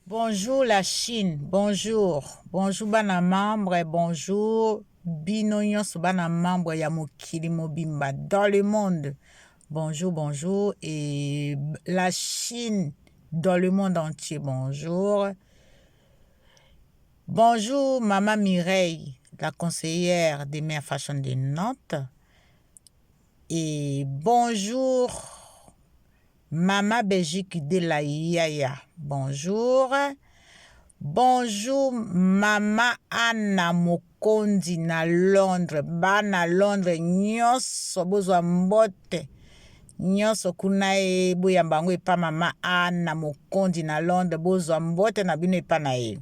Bonjour la Chine, bonjour. Bonjour bana membre, bonjour bino nyonso bana membre ya mokili mobimba dans le monde. Bonjour, bonjour. Et la Chine dans le monde entier, bonjour. Bonjour Maman Mireille, la conseillère des mères fashion de Nantes. Et bonjour Maman Belgique de la Yaya, bonjour. Bonjour Mama Anna Mokondi na Londres, bana Londres nyonso bozwa mbote nyonso kuna boyamba yango epa Mama Anna Mokondi na Londres bozwa mbote na bino epa na ye.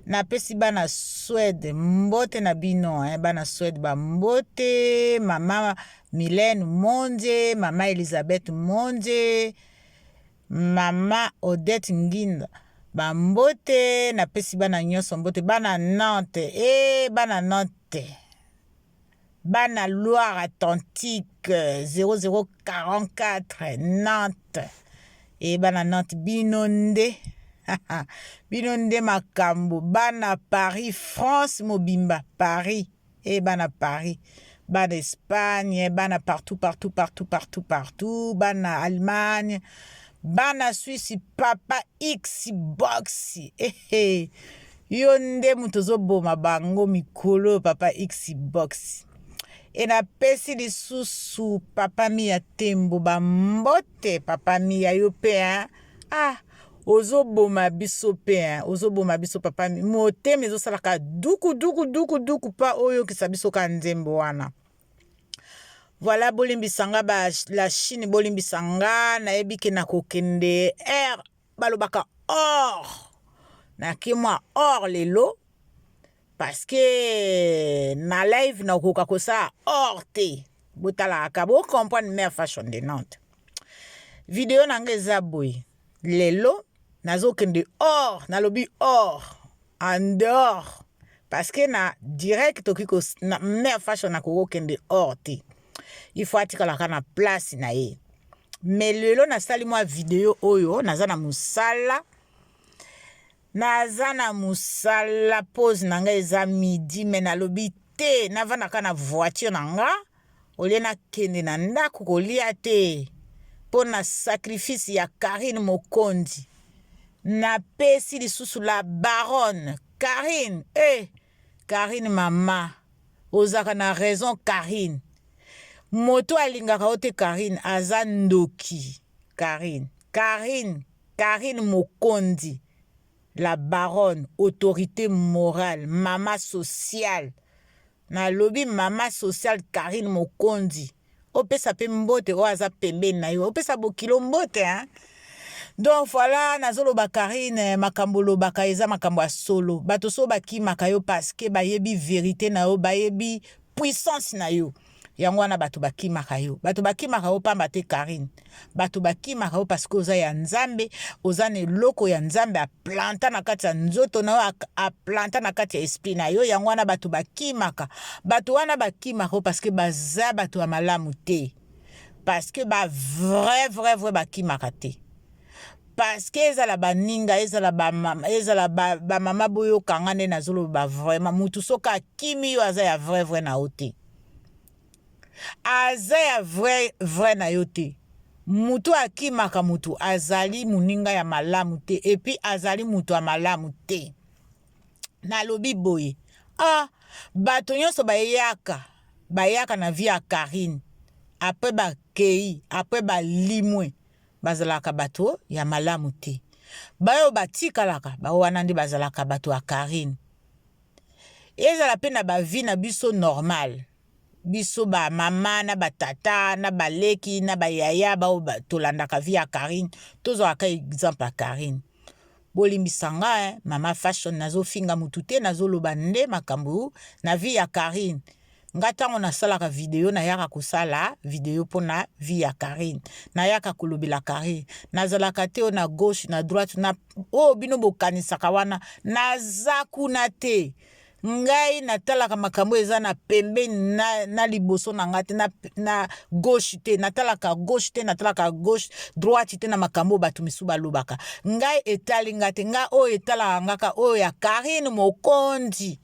Napesi bana Suède mbote na bino, bana Suède ba mbote, Mama Mylène Monde, Mama Elisabeth Monde, Mama Odette Nginda bambote napesi bana nyonso mbote, bana Nantes, bana Nantes, bana Loire-Atlantique 0044 Nantes, bana Nantes binonde binonde makambo, bana Paris France mobimba Paris, bana Paris, bana Espagne, bana partout, bana Allemagne, bana Suisse, papa Xbox, yo nde mutu ozoboma bango mikolo papa Xbox. Napesi lisusu papa Mia Tembo bambote, papa Mia yo pe ozoboma biso pe, ozoboma biso papa Mia, motema ezosalaka duku pa oyo kisa biso ka nzembo wana. Voilà, bolimbisanga la Chine, bolimbisanga nayebi ke nakokende balobaka or nakimwa or lelo parce que na live nakoka kosa or te botalaka bo comprendre mère fashion de Nantes. Video nanga eza boy lelo nazokende or nalobi or en dehors parce que na direct okiko na mère fashion nakokende or te. Il faut atikalaka na place na ye. Mais lelo nasali mwa video oyo naza na musala pause nanga eza midi, mais nalobi te navandaka na voiture nanga olie nakende na ndako kolia te mpo na sacrifice ya Karine Mokondi. Napesi lisusu la baronne Karine, Karine mama ozaka na raison Karine. Moto alingaka ote Karine aza ndoki. Karine Mokondi, la baronne, autorité morale, mama sociale. Na lobi mama sociale Karine Mokondi. Opesa pe mbote o aza pembeni na yo. Opesa bokilo mbote Donc voilà, nazoloba Karine makambo lobaka eza makambo ya solo. Bato so bakimaka yo parce que bayebi vérité na yo, bayebi puissance na yo. Yango wana bato bakimaka yo pamba te Karine, bato bakimaka yo parce que oza ya Nzambe, oza ne loko ya Nzambe a planta na kati ya nzoto na yo, a planta na kati ya esprit na yo. Yango wana bato bakimaka, bato wana bakimaka yo parce que baza bato ya malamu te, parce que ba vrai bakimaka te, parce que ezala baninga, ezala ba mama boyo kanga nde nazoloba vraiment mutu soka akimi yo aza ya vrai na yo te, aza ya vrai na yo te. Mutu akimaka mutu azali muninga ya malamu te, epi azali mutu ya malamu te. Nalobi boye bato nyonso bayaka na vie ya Karine apres bakei, apres balimwe, bazalaka bato ya malamu te. Bayo batikalaka bawana nde bazalaka bato ya Karine. Ezala pe na bavi na biso normal, biso ba mama na batata na baleki na bayaya bao tolandaka vi ya Karine, tozwaka exemple ya Karine. Bolimbisanga mama fashion nazofinga mutu te, nazoloba nde makambo na vi ya Karine. Ngatango nasalaka video nayaka kosala video pona vi ya Karine, nayaka kolobela Karine, nazalaka te na gauche na droite na bino bokanisaka wana naza kuna te. ngai natalaka makambo eza na pembe na liboso na nga te na gauche te natalaka gauche te natalaka gauche droite te na makambo bato misu balobaka ngai etali nga te nga oyo etalaka ngaka oyo ya Karine Mokondi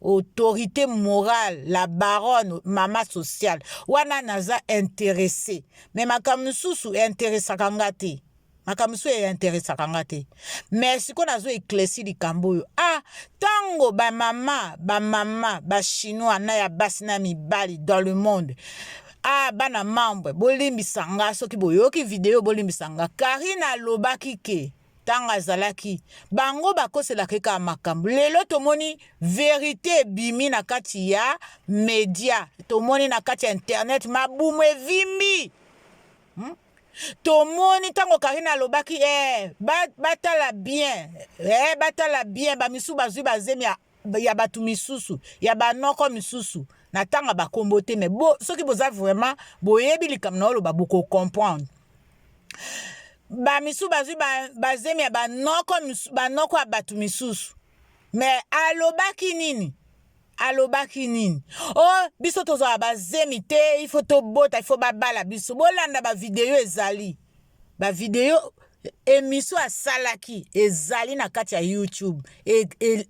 autorité morale la baronne mama sociale wana naza intéressé mais makambo mosusu intéressaka nga te makambo mosusu intéressaka nga te mais siko nazo éclairci likambo oyo tango bamama bachinois na ya basi na mibali dans le monde bana membre bolimbisa nga soki boyoki video bolimbisa nga Karine alobaki ke tanga azalaki bango bakoselaka kaka makambo lelo tomoni vérité ebimi na kati ya média tomoni na kati ya internet mabumu evimbi tomoni tango Karine alobaki batala bien bamisu bazwi bazemi ya batu misusu ya banoko misusu na tanga bakombo te me soki boza vraiment boyebi likambo na oloba boko comprendre bamisu bazwi bazemi ya banoko ya batu misusu me alobaki nini biso tozala bazemi te ifo tobota ifo babala biso bolanda bavideo ezali bavideo émission asalaki ezali na kati ya YouTube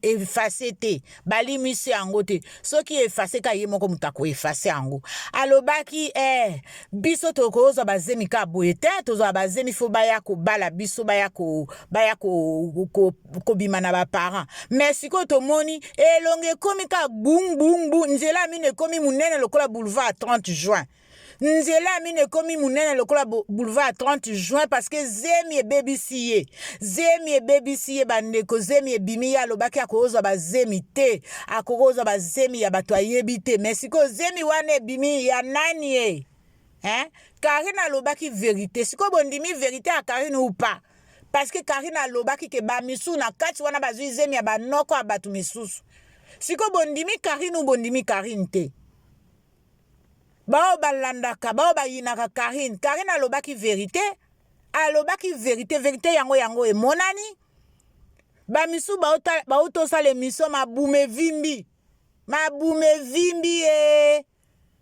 efase te balimisi yango te soki efase ka ye moko mutako efase yango alobaki biso tokozwa bazemi ka boye te tozwa bazemi fo baya ko bala biso baya ko bima na ba parents mais siko tomoni elonge komi ka bung nzela mine komi munene lokola boulevard 30 juin nzela mine komi munene lokola boulevard 30 juin parce que zemi ebebisi ye bandeko zemi ebimi ya lobaki akozwa bazemi te akozwa bazemi ya bato ayebi te mais siko zemi wana ebimi ya nani Karine alobaki vérité siko bondimi vérité ya Karine ou pas parce que Karine alobaki ke bamisu na kati wana bazwi zemi ya banoko ya bato misusu siko bondimi Karine ou bondimi Karine te bao balandaka bao bayinaka Karine alobaki vérité vérité yango emonani bamisu bautosala émission mabume vimbi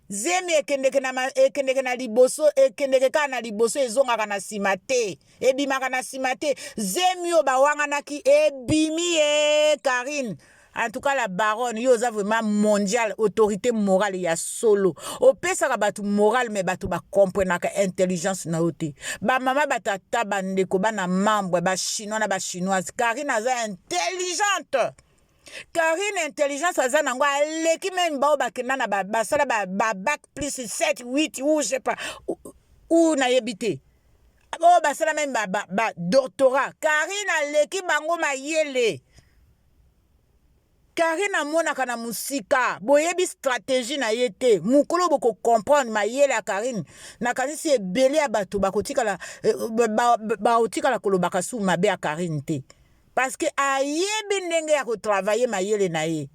zemi ekendeke na liboso ekendeke kaka na liboso ezongaka na nsima te ebimaka na nsima te zemi oyo bawanganaki ebimi Karine. En tout cas, la baronne, yo za vraiment mondial, autorité morale ya solo. O pesa ka batu morale, mais batu ba comprendre ka intelligence na ote. Ba mama batata bandeko bana membre ba chinois na ba chinoise. Karine aza intelligente. Karine intelligence aza nango aleki même ba bakenda na ba sala ba bac plus 7 8 ou je sais pas ou na yebité. Ba sala même ba doctorat. Karine aleki bango mayele. Karine amonaka na musika boyebi stratégie na yete mukolo boko comprendre mayele ya Karine na kanisi ebele ya bato bakotikala baotikala kolobaka su mabe ya Karine te parce que ayebi ndenge ya kotravailler mayele na ye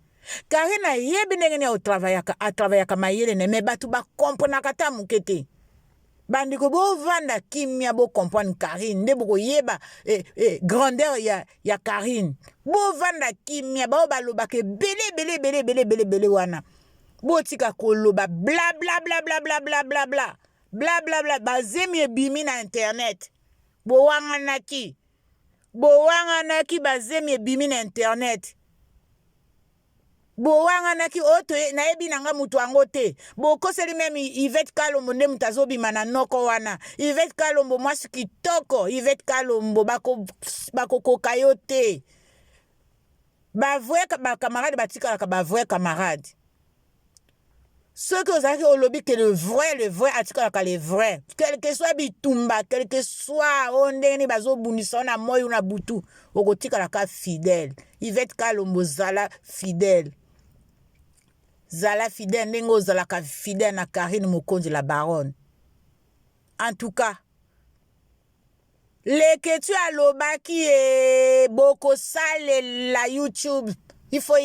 Karine ayebi ndenge ya kotravaillaka mayele na me bato bakomprenaka ta muke te bandiko bovanda kimia bo comprendre Karine nde boko yeba grandeur ya Karine bovanda kimia bao balobake bele wana botika koloba bla bla bazemi ebimi na internet bowanganaki bazemi ebimi na internet bowanganaki oto nayebi nanga mutu ango te bokoseli meme Yvette Kalombo nde mutu azobima na noko wana Yvette Kalombo mwasi kitoko Yvette Kalombo bakokoka yo te bavoué camarade batikalaka bavoué camarade ceux que vous avez olobi que le vrai atikalaka le vrai quel que soit bitumba quel que soit ondeni bazobundisa na moyo na butu okotikalaka fidèle Yvette Kalombo zala fidèle ndenge ozalaka fidèle na Karine Mokondi la baronne. En tout cas, leketu alobaki boko sale la YouTube. Il faut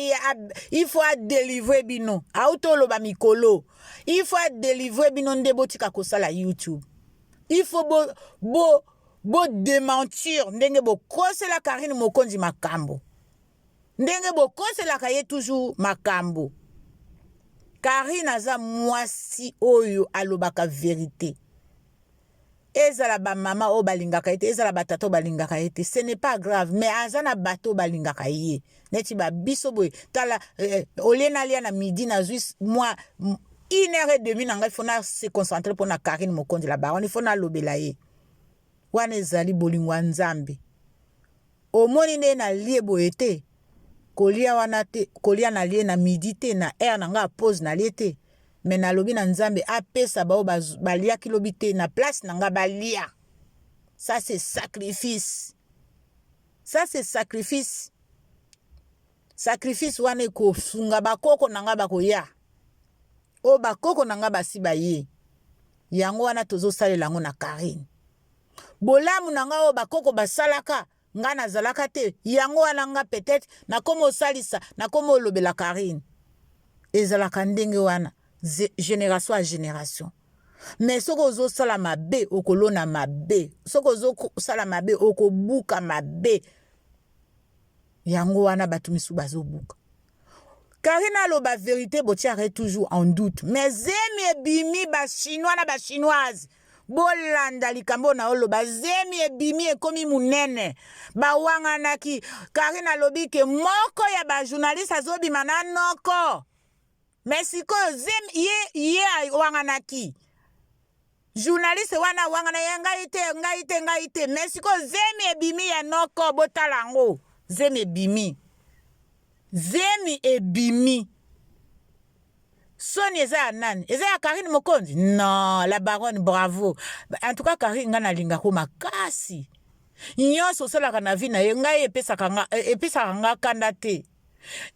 délivrer bino. Auto loba mikolo. Il faut délivrer bino ndebotika kosala YouTube. Il faut bo démentir ndenge bo kosela Karine Mokondi makambo. ndenge bokoselaka ye toujours makambo. Karine aza mwasi oyo alobaka vérité. Ezala ba mama o balingaka ete, ezala ba tata o balingaka ete, ce n'est pas grave, mais azana bato balingaka ye. Neti ba biso boy, tala olena lia na midi na zuis moi 1h30 nanga il faut na se concentrer pour na Karine Mokonzi la baronne, il faut na lobela ye. Wana ezali bolingwa nzambe. Omoni ne na lie boyete. Kolia wana te, kolia na lie na midi te, na air nanga pause na lie te. Mais na lobi na nzambe apesa bao balia kilobi te na place nanga balia. Ça c'est sacrifice. Ça c'est sacrifice. Sacrifice wane ko sunga bakoko nanga bakoya. O bakoko nanga basi baye. Yango wana tozo sale lango na Karine. Bolamu nanga o bakoko basalaka. Nga na zalaka te. Yango wana nga peut-être na komo salisa, na komo lobela Karine. Ezalaka ndenge wana. Génération à génération. Mais ce que zo sala mabe okolona mabe, ce que zo sala mabe okobuka mabe, yango wana batumisu bazo buka. Karina lo ba vérité botiare toujours en doute. Mais zemi bimi ba chinois na ba chinoise. Bolanda likambo na olo ba zemi bimi ekomi munene. Ba wanganaki Karina lobi ke moko ya ba journaliste azobima na noko. Mexico zem ye wanganaki. Journaliste wana wangana ngaite. Mexico zemi ebimi ya noko botalango. Zemi ebimi. Zemi ebimi. Soni eza nani? Eza ya Karine Mokonzi? Non, la baronne, bravo. En tout cas, Karine ngana linga ko makasi. Nyonso solaka na vi na ye ngai epesaka nga kanda te.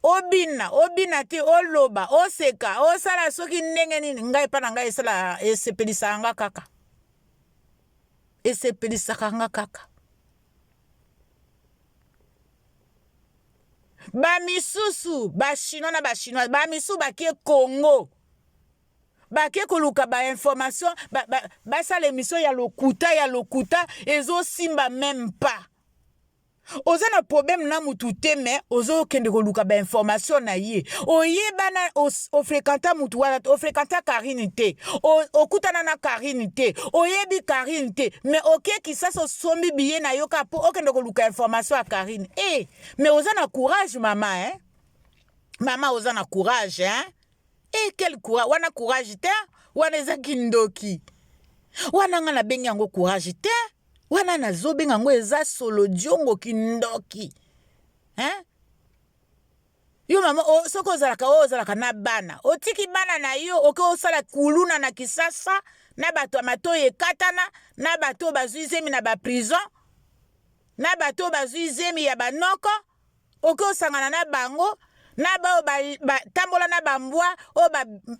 Obina te oloba oseka osala soki ndenge nini ngai pa na ngai esala esepelisa nga kaka. Esepelisa nga kaka. Ba misusu ba chinois na ba chinois ba misu ba ke Congo. Ba ke koluka ba information ba sala émission ya lokuta ezo simba même pas. Oza na problème na mutu te mais ozo kende koluka ba information na ye. Oye bana o fréquenta mutu wana o fréquenta Karine te. Okutana na Karine te. Oyebi Karine te mais oke kisasa sombi biye na yoka po okende koluka information a Karine. Mais oza na courage mama hein. Mama oza na courage hein. Quel courage wana courage te wana eza kindoki. Wana nga na bengi yango courage te. Wana na zobenga ngo eza solo diongo kindoki. Hein? Yo mama soko ozalaka na bana. Otiki bana na yo oke osala kuluna na kisasa na bato amato ekatana na bato bazuizemi na ba prison na bato bazuizemi ya banoko oke osangana na bango na ba tambola na bambwa o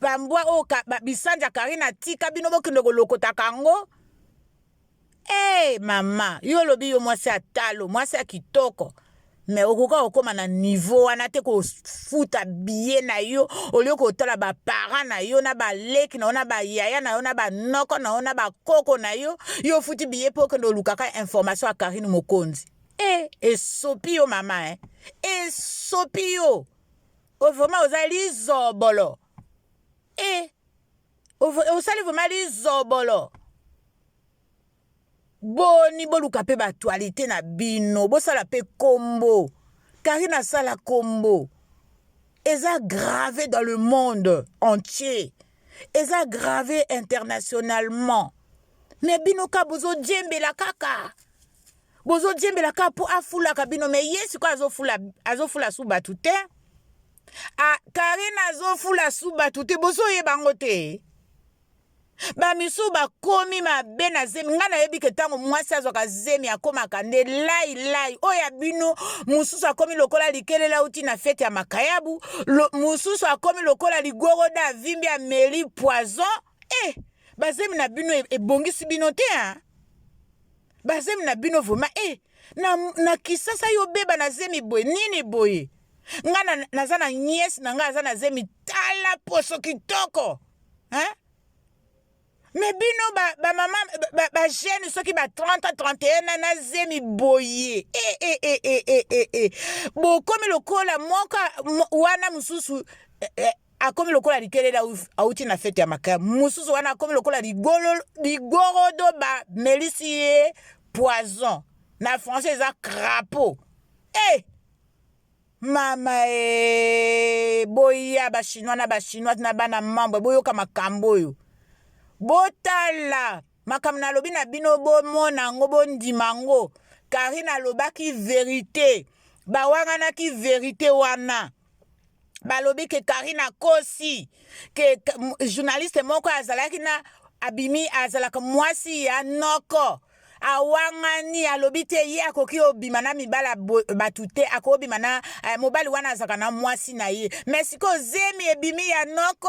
bambwa o bisanja Karina tika bino bokende kolokota kango. Mama, yo lobi yo mwasi atalo, mwasi kitoko. Mais okoka okoma na niveau wana te ko futa biye na yo, olio ko tala ba parents na yo na ba leki na ona ba yaya na ona ba noko na ona ba koko na yo, yo futi biye po kendo lukaka information a Karine Mokonzi. Esopi yo mama hein. Esopi yo. O vraiment ozali zobolo. Osali vraiment li zobolo. Boni boluka pe ba actualité na bino bo sala pe combo Karine sala combo eza gravé dans le monde entier eza gravé internationalement mais bino ka bozo djembela kaka po afula ka bino mais yesu ko azofula su batu te Karine azofula su batu te bozo yebango te. Ba misu ba komi mabe na zemi nga na yebi ke tango mwasi azoka zemi akoma kande lai oya bino mususu akomi lokola likelela uti na fete ya makayabu mususu akomi lokola ligoro da vimbi ya meli poison bazemi na bino ebongisi bino te hein bazemi na bino voma na kisasa yo beba na zemi boye nini boye nga naza na nyesi na nga aza na zemi tala poso kitoko hein. Mais bino ba maman ba jeune soki ba 30 31 na zemi boye bo komi lokola moka wana mususu akomi lokola likelela auti na fete ya makaya mususu wana akomi lokola ligorodo ba melisi poison na français eza crapaud mama boya ba chinois na bana mambo boyoka makambo oyo botala makambo nalobi na bino bomona yango bondima ngo Karine alobaki vérité bawanganaki vérité wana balobi ke Karine akosi ke journaliste moko azalaki na abimi azalaka mwasi ya noko awangani alobi te ye akoki obima na mibala batu te akobima na mobali wana azaka na mwasi na ye mais siko zemi ebimi ya noko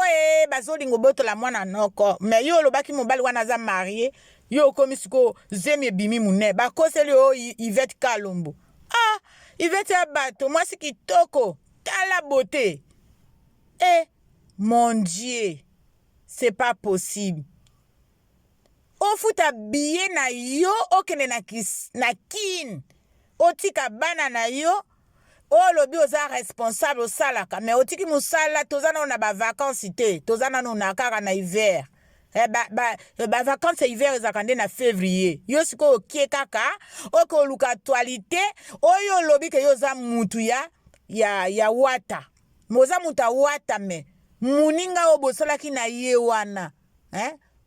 bazolingo botola mwana noko mais yo olobaki mobali wana aza marié yo okomi siko zemi ebimi mune bakoseli o Yvette Kalombo Yvette ya bato mwasi kitoko tala beauté mon Dieu c'est pas possible ofuta biye na yo okende na kin otika bana na yo olobi oza responsable osalaka mais otiki musala toza nano na bavacances te toza nano na kaka na hiver bavacances hiver ezaka nde na février yo sikoyo okie kaka okoluka actualité oyo olobi ke yo oza mutu ya wata moza mutu awata me muninga oyo bosalaki na ye wana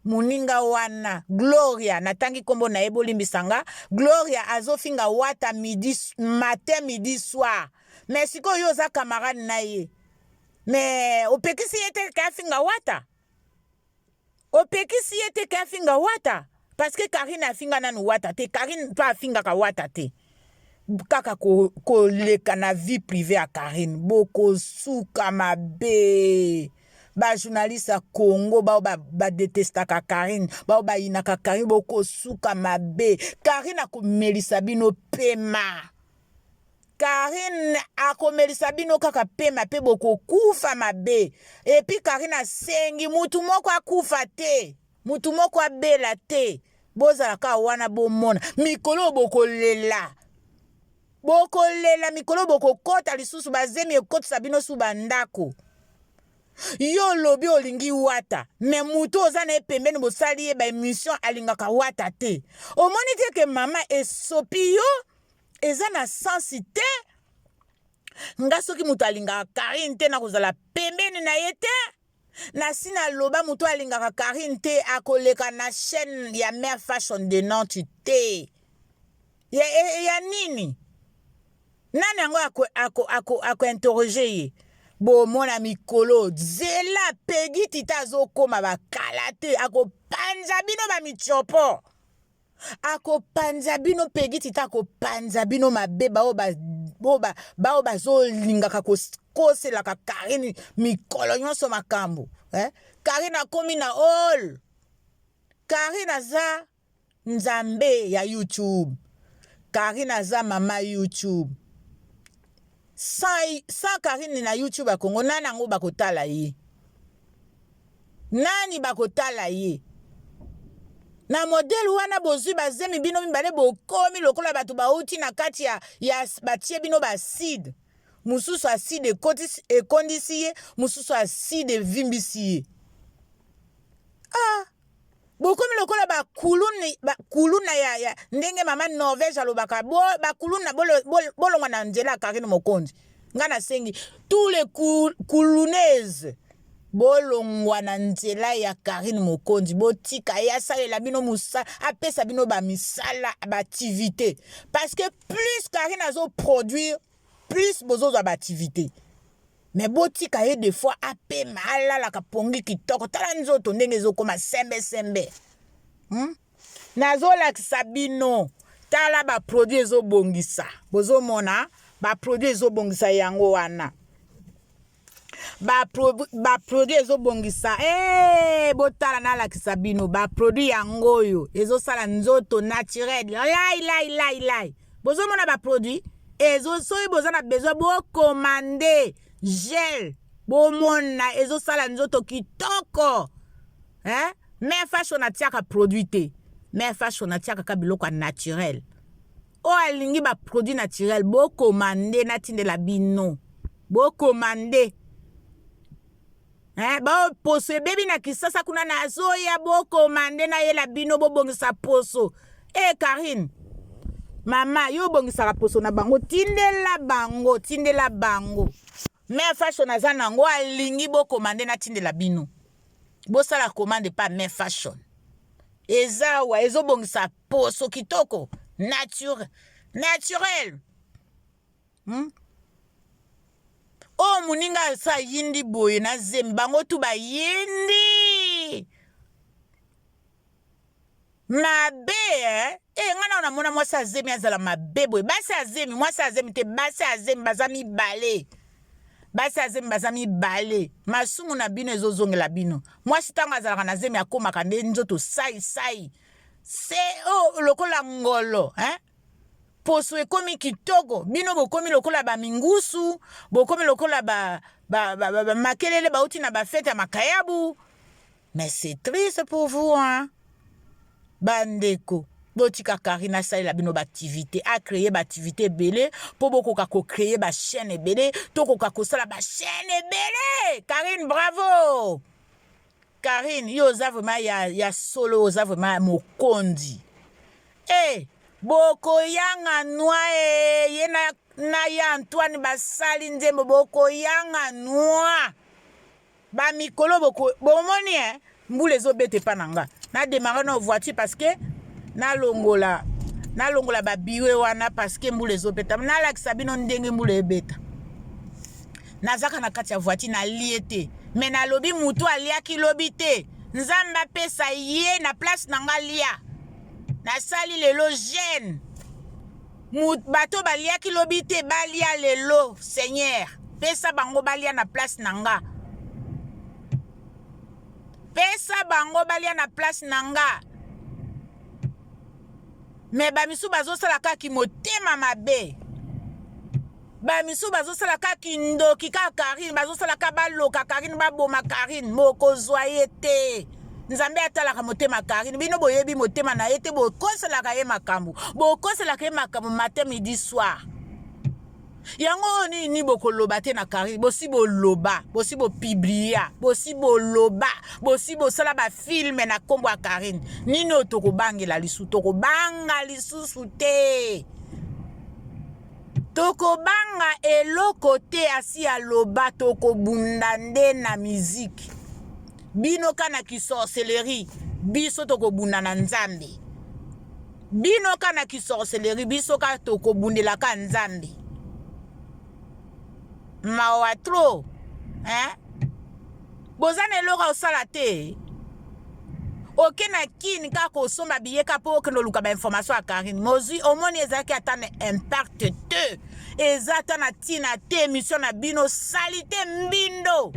muninga wana Gloria natangi kombo na ebolimbisanga Gloria azofinga wata matin midi soir mais siko yo za camarade na ye mais opekisi yete ka finga wata opekisi yete ka finga wata parce que Karine afinga nanu wata te Karine pa afinga ka wata te kaka ko leka na vie privée à Karine boko suka mabe ba journaliste à Congo ba detestaka Karine ba inaka Karine boko suka mabe Karine akomelisa bino pema Karine akomelisa bino kaka pema pe boko kufa mabe et puis Karine asengi mutu moko akufa te mutu moko abela te bozalaka wana bomona mikolo boko lela mikolo boko kota lisusu bazemi ekotisa bino su bandako yo lobi olingi wata me mutu oza na pembeni bosali ye ba émission alingaka wata te omoni te ke mama esopi yo eza na sensi te nga soki mutu alingaka Karine te na kozala pembeni na ye te na sina loba mutu alingaka Karine te akoleka na chaîne ya Mère Fashion de Nantes te ya nini nani yango ako interroger ye bomona mikolo zela pegi tita azokoma bakala te akopanza bino bamichopo akopanza bino pegi tita akopanza bino mabe bao bazolingaka koselaka Karine mikolo nyonso makambo Karine akomi na all Karine aza nzambe ya YouTube Karine aza mama YouTube sans Karine na YouTube ya Congo nani yango bakotala ye nani bakotala ye na modele wana bozwi bazemi bino mibale bokomi lokola bato bauti na kati ya batie bino baside mususu aside ekondisi ye mususu aside evimbisi ye bokomi lokola bakuluna ya ndenge mama Norvège alobaka bakuluna bolongwa na nzela ya Karine Mokonzi nga nasengi tous les kulunaises bolongwa na nzela ya Karine Mokonzi botika ya salela bino musala apesa bino bamisala baactivité parce que plus Karine azo produire plus bozozwa baactivité mais botika ye des fois ape malala kapongi kitoko tala nzoto ndenge ezokoma sembe nazolakisa bino tala baproduit ezobongisa bozomona baproduit ezobongisa yango wana baproduit ezobongisa botala nalakisa bino baproduit yango oyo ezosala nzoto naturel lai bozomona baproduit soki boza na besoin bokomande gel bomona ezosala nzoto kitoko mais fashion atiaka produit te mais fashion atiaka ka biloko naturel o alingi ba produit naturel bo commander na tindela bino bo commander ba poso bebi na kisasa kuna na zoya bo commander na yela bino bo bongisa poso Karine mama yo bongisa poso na bango tindela bango mais fashion azana ngo alingi bo commander na tindela bino bo sala commande pas mais fashion eza wa ezo bongisa poso kitoko naturel o muninga sa yindi boye na zemi bango tu ba yindi mabe ngana na mona mwasi azemi azala mabe boye basi azemi mwasi azemi te basi azemi bazami bale basi azemi bazami bale masumu na bino ezozongela bino mwasi tango azalaka na zemi akomaka nde nzoto sai se lokola ngolo poso ekomi kitoko bino bokomi lokola ba mingusu bokomi lokola ba makelele bauti na ba fete ya makayabu mais c'est triste pour vous bandeko botika Karine asalela bino activité a créer activité belé po bokoka ko créer ba chaîne belé to koka ko sala ba chaîne belé Karine bravo Karine yo za vraiment ya solo za vraiment mokondi boko yanga noa ye na ya Antoine basali nzembo boko yanga noa ba mikolo boko bomoni mbule zo bete pananga na démarrer na voiture parce que na longola ba biwe wana parce que mbule zo beta na lakisa bino ndenge mbule beta nazaka na kati ya voiture na liete mais na lobi mutu aliaki lobi te nzamba pesa ye na place nanga lia na sali lelo jeune bato baliaki lobi te balia lelo Seigneur pesa bango balia na place nanga pesa bango balia na place nanga mais bamisu bazosala kaki motema mabe bamisu bazosala kaki ndoki ka Karine bazosala ka baloka Karine baboma Karine mokozwa ye te nzambe atalaka motema Karine bino boyebi motema na ye te bokoselaka ye makambo bokoselaka ye makambo matin midi soir yango ni bokoloba te na Karine bosi boloba bosi bopublia bosi boloba bosi bosala ba film na kombo ya Karine nino tokobangela lisu tokobanga lisusu te tokobanga eloko te asi aloba tokobunda nde na musique bino kana ki sorcellerie biso tokobunda na nzambe bino kana ki sorcellerie biso ka tokobundela ka nzambe mawa tro bozana eloko osala te oke na kini kaka osomba biyeka po okende oluka ba information ya Karine mozwi omoni ezalaki ata na impact te eza ata na tina te émission na bino sali te mbindo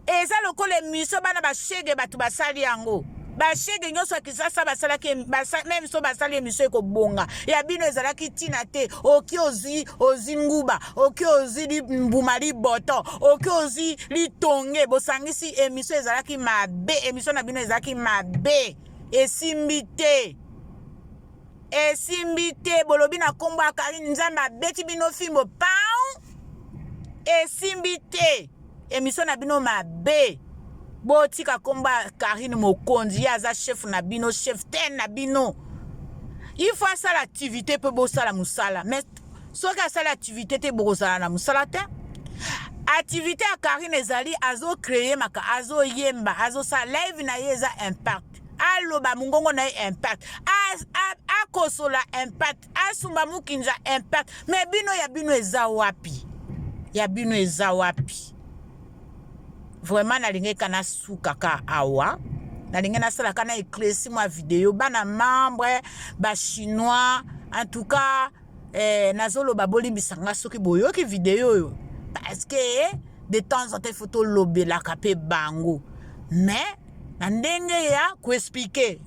eza lokola émission bana bashege bato basali yango bashege nyonso ya kisasa basalaki même so basali émission ekobonga ya bino ezalaki tina te oki ozi nguba oki ozi mbuma liboto oki ozi litonge bosangisi émission ezalaki mabe émission na bino ezalaki mabe esimbi te bolobi na kombo ya Karine nzambe abeti bino fimbo pao esimbi te émission na bino mabe botika komba Karine mokonzi aza chef na bino chef ten na bino il faut ça l'activité peut bosala musala mais soki asala activité te bosala na musala te activité ya Karine ezali azo créer maka azo yemba azo sa live na yeza impact aloba mungongo na impact akosola impact asumba mukinja impact mais bino ya bino eza wapi vraiment nalingi kana sukaka awa nalingi nasala kana éclairci moi vidéo bana membre ba chinois en tout cas nazolo babolimbisanga soki boyoki vidéo yo parce que de temps en temps photo lobela kapé bango mais na ndenge ya ko expliquer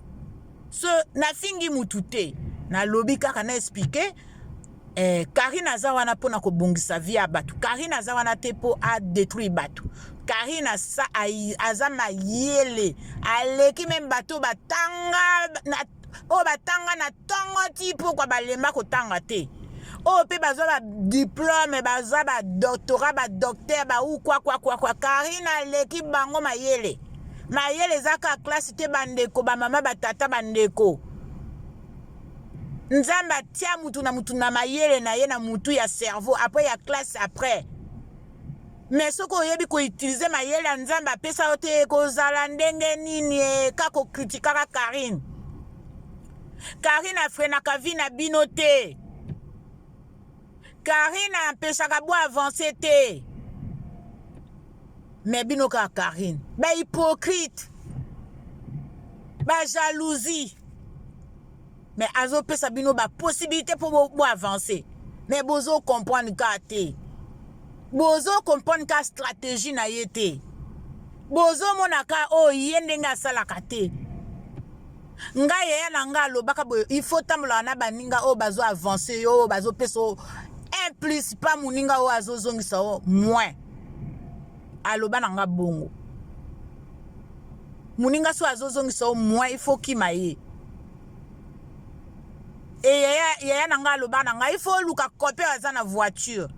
so na fingi mutute na lobi kaka na expliquer Karine aza wana pona kobongisa vie ya bato. Karine aza wana te po a détruire bato. Karine aza mayele. Aleki même bato batanga batanga na tongo ti pourquoi balemba kotanga te. Pe bazwa ba diplôme, bazwa ba doctorat, ba docteur, ba ou quoi. Karine aleki bango mayele. Mayele zaka classe te bandeko, ba mama batata bandeko. Nzamba tia mutu na mayele na ye na mutu ya cerveau après ya classe après. Mais soko oyebi ko utiliser mayele ya nzamba pesa ote kozala ndenge nini kako kritikaka Karine. Karine afrenaka vi na bino te. Karine empêchaka bo avancer te. Mais bino ka Karine. Ba hypocrite. Ba jalousie. Mais azo pesa bino ba possibilité pour bo avancer. Mais bozo comprendre ka te. Bozo comprendre ka stratégie na yete. Bozo monaka yende nga salaka te. Nga yeya na nga lobaka boyo il faut tambola na baninga bazo avancer bazo peso un plus pas muninga azo zongisa moins. Aloba na nga bongo. Muninga so azo zongisa moins il faut kimaye. Yaya na nga aloba na nga il faut luka kope aza na voiture.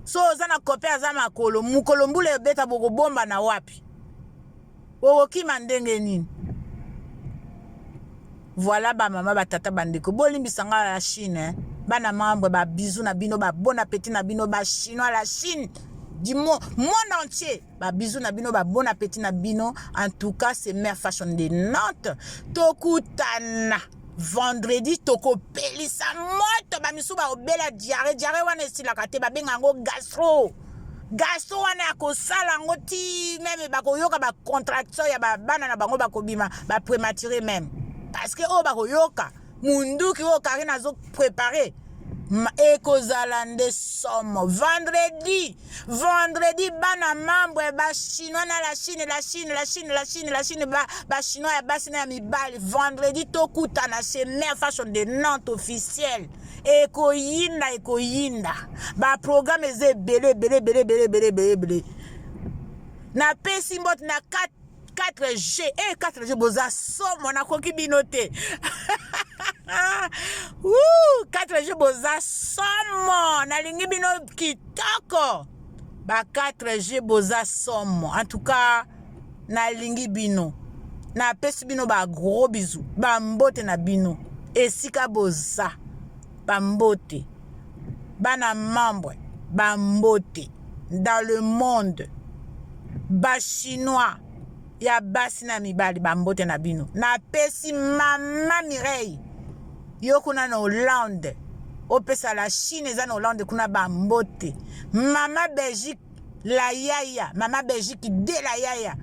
So aza na kope aza makolo mukolo mbule beta boko bomba na wapi. Kima ndenge nini. Voilà ba mama batata bandeko bolimbisanga la Chine bana membre ba bisous na bino ba bon appétit na bino ba chinois la Chine du monde entier ba bisous na bino ba bon appétit na bino. En tout cas c'est Mère Fashion de Nantes tokutana vendredi toko pelisa moto ba misu ba obela diarrhée wana esila te ba benga ngo gastro wana akosala ngo ti même ba koyoka ba contraction ya ba bana na bango ba kobima ba prématuré même. Parce que bakoyoka munduki Karine azo préparé ekozalande somo vendredi bana membre ba chinois na la Chine ba chinois ya basi na mibali vendredi tokutana chez Mère Fashion de Nantes officiel ekoyinda ba programme ebele na pesi mbot na 4G 4G boza somo na koki binote 4G boza somo na lingi bino kitoko ba 4G boza somo. En tout cas na lingi bino na pesi bino ba gros bisous ba mbote na bino esika boza ba mbote bana membre ba mbote dans le monde ba chinois ya basi na mibali bambote na bino na pesi mama Mireille yo kuna na Hollande opesa la Chine eza na Hollande kuna bambote mama Belgique la yaya mama Belgique de la yaya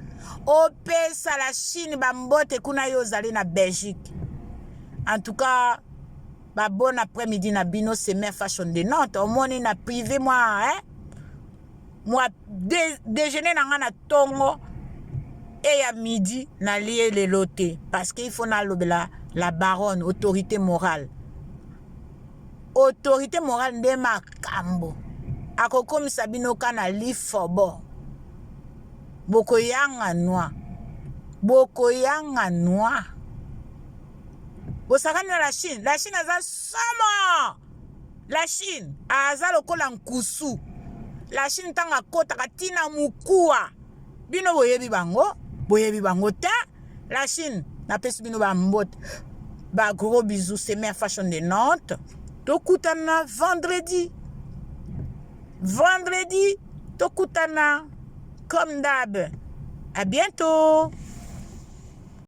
opesa la Chine bambote kuna yo zali na Belgique. En tout cas bon après-midi na bino c'est Mère Fashion de Nantes omoni na privé moi déjeuner na nga na tongo et à midi na lié les lotés parce qu'il faut na la baronne autorité morale nde makambo akokomisa bino kana lifobo bokoyanga noa bosakani na la Chine aza somo la Chine aza lokola nkusu la Chine tanga kotaka tina mukua bino boyebi bango ta la Chine na pesi bino ba mbote ba gros bisous c'est Mère Fashion de Nantes tokutana vendredi tokutana comme d'hab. À bientôt.